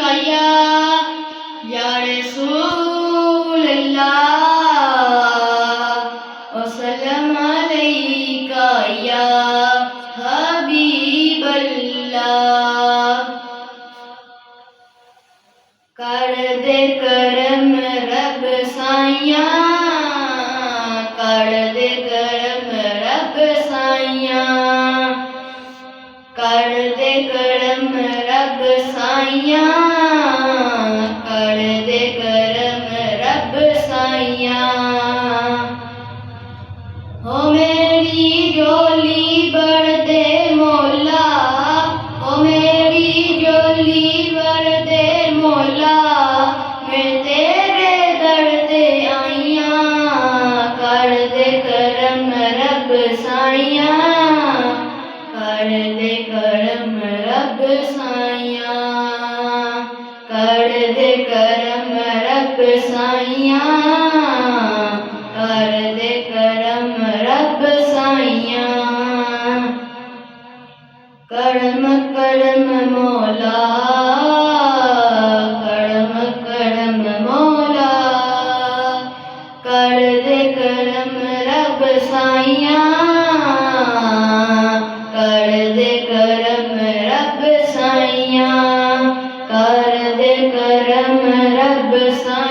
अलैका या रसूल अल्लाह वसल्लम अलैका या हबीब अल्लाह। कर दे करम रब साइया, कर दे करम रब साइया, कर दे करम रब साइया, कर दे करम रब साइया। हो मेरी झोली भर दे मौला, हो मेरी झोली भर दे मौला, मैं तेरे दर ते आईया। कर दे करम रब साइया, कर दे करम रब साइया, कर दे करम रब साइया, कर दे करम रब साइया। करम करम मौला, करम करम मौला, कर दे करम रब साइया, कर दे करम रब साइया, कर दे करम रब साइया।